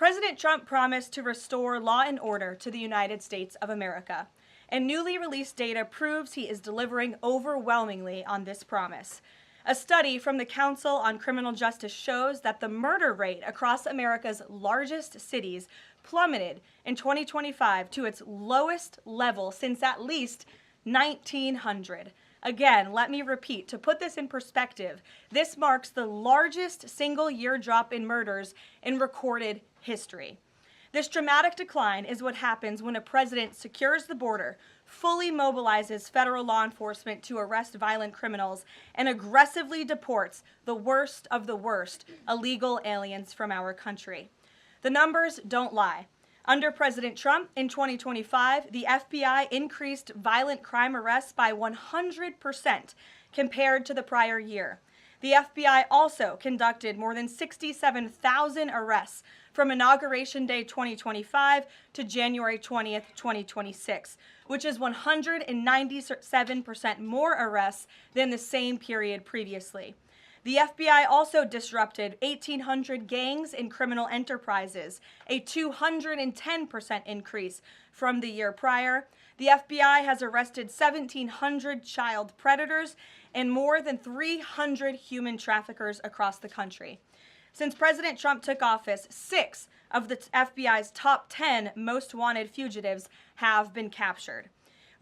President Trump promised to restore law and order to the United States of America, and newly released data proves he is delivering overwhelmingly on this promise. A study from the Council on Criminal Justice shows that the murder rate across America's largest cities plummeted in 2025 to its lowest level since at least 1900. Again, let me repeat, to put this in perspective, this marks the largest single-year drop in murders in recorded history. This dramatic decline is what happens when a president secures the border, fully mobilizes federal law enforcement to arrest violent criminals, and aggressively deports the worst of the worst illegal aliens from our country. The numbers don't lie. Under President Trump in 2025, the FBI increased violent crime arrests by 100% compared to the prior year. The FBI also conducted more than 67,000 arrests from Inauguration Day 2025 to January 20th, 2026, which is 197% more arrests than the same period previously. The FBI also disrupted 1,800 gangs and criminal enterprises, a 210% increase from the year prior. The FBI has arrested 1,700 child predators and more than 300 human traffickers across the country. Since President Trump took office, 6 of the FBI's top 10 most wanted fugitives have been captured.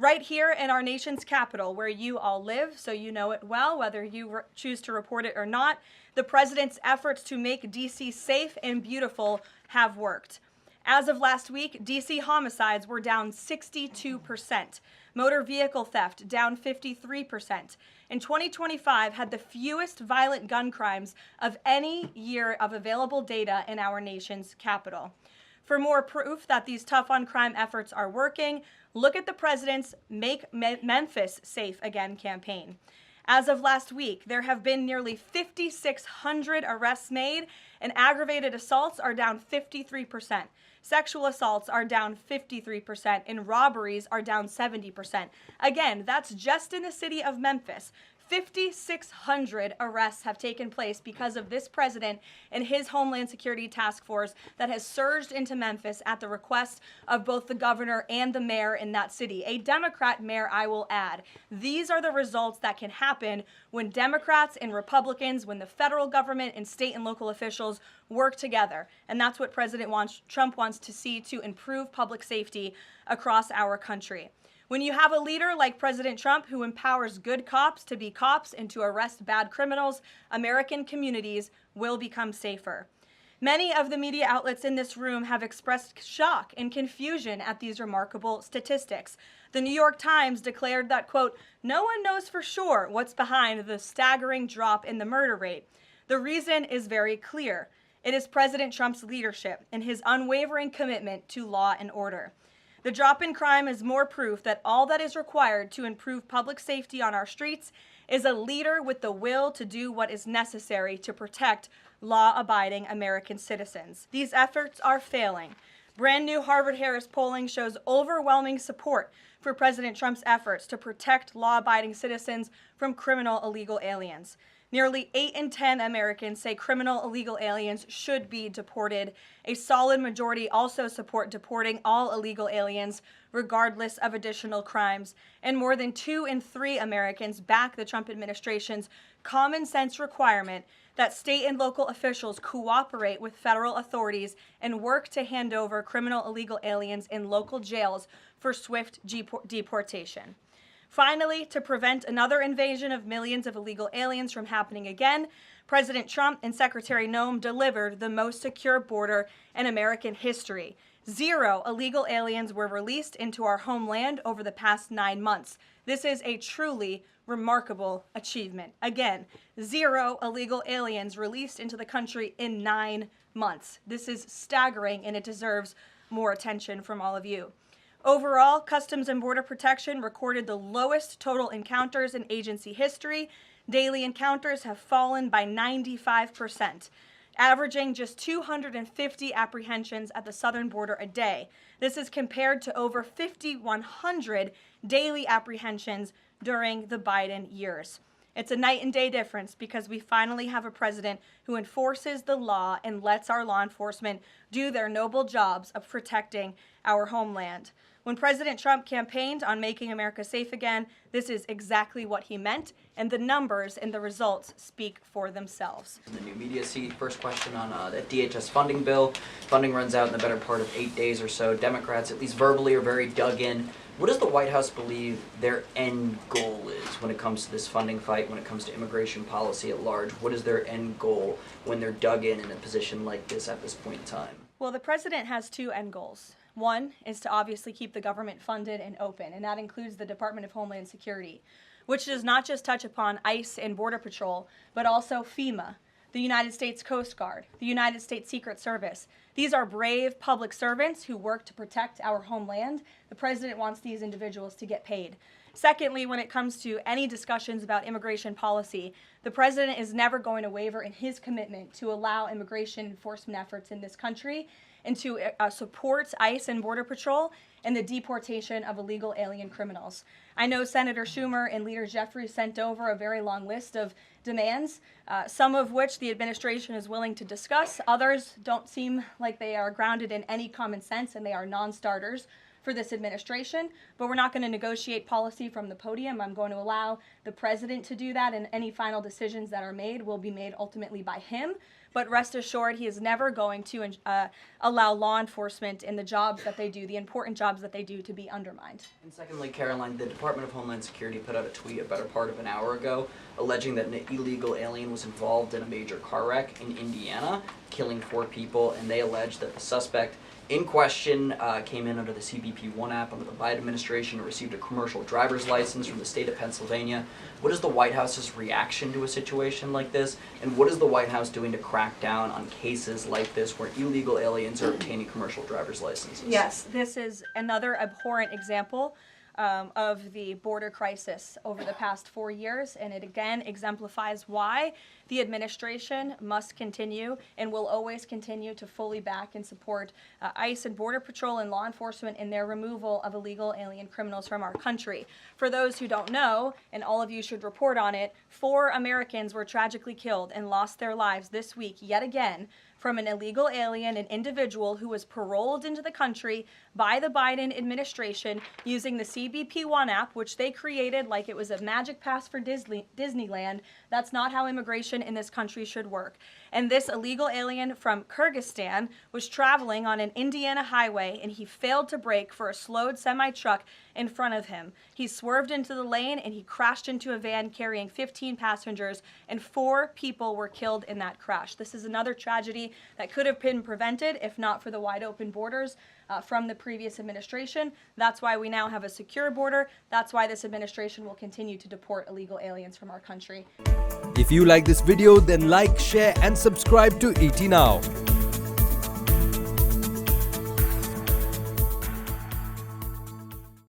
Right here in our nation's capital, where you all live, so you know it well, whether you choose to report it or not, the president's efforts to make D.C. safe and beautiful have worked. As of last week, D.C. homicides were down 62%, motor vehicle theft down 53%, and 2025 had the fewest violent gun crimes of any year of available data in our nation's capital. For more proof that these tough-on-crime efforts are working, look at the president's Make Memphis Safe Again campaign. As of last week, there have been nearly 5,600 arrests made, and aggravated assaults are down 53%. Sexual assaults are down 53%, and robberies are down 70%. Again, that's just in the city of Memphis. 5,600 arrests have taken place because of this president and his Homeland Security Task Force that has surged into Memphis at the request of both the governor and the mayor in that city. A Democrat mayor, I will add. These are the results that can happen when Democrats and Republicans, when the federal government and state and local officials work together. And that's what President Trump wants to see to improve public safety across our country. When you have a leader like President Trump who empowers good cops to be cops and to arrest bad criminals, American communities will become safer. Many of the media outlets in this room have expressed shock and confusion at these remarkable statistics. The New York Times declared that, quote, "No one knows for sure what's behind the staggering drop in the murder rate. The reason is very clear. It is President Trump's leadership and his unwavering commitment to law and order. The drop in crime is more proof that all that is required to improve public safety on our streets is a leader with the will to do what is necessary to protect law-abiding American citizens. These efforts are failing. Brand new Harvard-Harris polling shows overwhelming support for President Trump's efforts to protect law-abiding citizens from criminal illegal aliens. Nearly 8 in 10 Americans say criminal illegal aliens should be deported. A solid majority also support deporting all illegal aliens, regardless of additional crimes. And more than 2 in 3 Americans back the Trump administration's common sense requirement that state and local officials cooperate with federal authorities and work to hand over criminal illegal aliens in local jails for swift deportation. Finally, to prevent another invasion of millions of illegal aliens from happening again, President Trump and Secretary Noem delivered the most secure border in American history. 0 illegal aliens were released into our homeland over the past 9 months. This is a truly remarkable achievement. Again, 0 illegal aliens released into the country in 9 months. This is staggering, and it deserves more attention from all of you. Overall, Customs and Border Protection recorded the lowest total encounters in agency history. Daily encounters have fallen by 95%, averaging just 250 apprehensions at the southern border a day. This is compared to over 5,100 daily apprehensions during the Biden years. It's a night and day difference because we finally have a president who enforces the law and lets our law enforcement do their noble jobs of protecting our homeland. When President Trump campaigned on making America safe again, this is exactly what he meant, and the numbers and the results speak for themselves. The new media seat, first question on the DHS funding bill. Funding runs out in the better part of 8 days or so. Democrats, at least verbally, are very dug in. What does the White House believe their end goal is when it comes to this funding fight, when it comes to immigration policy at large? What is their end goal when they're dug in a position like this at this point in time? Well, the president has two end goals. One is to obviously keep the government funded and open, and that includes the Department of Homeland Security, which does not just touch upon ICE and Border Patrol, but also FEMA, the United States Coast Guard, the United States Secret Service. These are brave public servants who work to protect our homeland. The president wants these individuals to get paid. Secondly, when it comes to any discussions about immigration policy, the president is never going to waver in his commitment to allow immigration enforcement efforts in this country and to support ICE and Border Patrol and the deportation of illegal alien criminals. I know Senator Schumer and Leader Jeffries sent over a very long list of demands, some of which the administration is willing to discuss. Others don't seem like they are grounded in any common sense, and they are non-starters for this administration, but we're not going to negotiate policy from the podium. I'm going to allow the president to do that, and any final decisions that are made will be made ultimately by him. But rest assured, he is never going to allow law enforcement in the jobs that they do, the important jobs that they do, to be undermined. And secondly, Karoline, the Department of Homeland Security put out a tweet a better part of an hour ago alleging that an illegal alien was involved in a major car wreck in Indiana, killing 4 people, and they allege that the suspect in question came in under the CBP-1 app under the Biden administration and received a commercial driver's license from the state of Pennsylvania. What is the White House's reaction to a situation like this? And what is the White House doing to crack down on cases like this where illegal aliens are obtaining commercial driver's licenses? Yes, this is another abhorrent example of the border crisis over the past 4 years, and it again exemplifies why the administration must continue and will always continue to fully back and support ICE and Border Patrol and law enforcement in their removal of illegal alien criminals from our country. For those who don't know, and all of you should report on it, 4 Americans were tragically killed and lost their lives this week yet again from an illegal alien, an individual who was paroled into the country by the Biden administration using the CBP-1 app, which they created like it was a magic pass for Disneyland. That's not how immigration in this country should work. And this illegal alien from Kyrgyzstan was traveling on an Indiana highway, and he failed to brake for a slowed semi-truck in front of him. He swerved into the lane, and he crashed into a van carrying 15 passengers, and 4 people were killed in that crash. This is another tragedy that could have been prevented if not for the wide open borders from the previous administration. That's why we now have a secure border. That's why this administration will continue to deport illegal aliens from our country. If you like this video, then like, share and subscribe to etnow.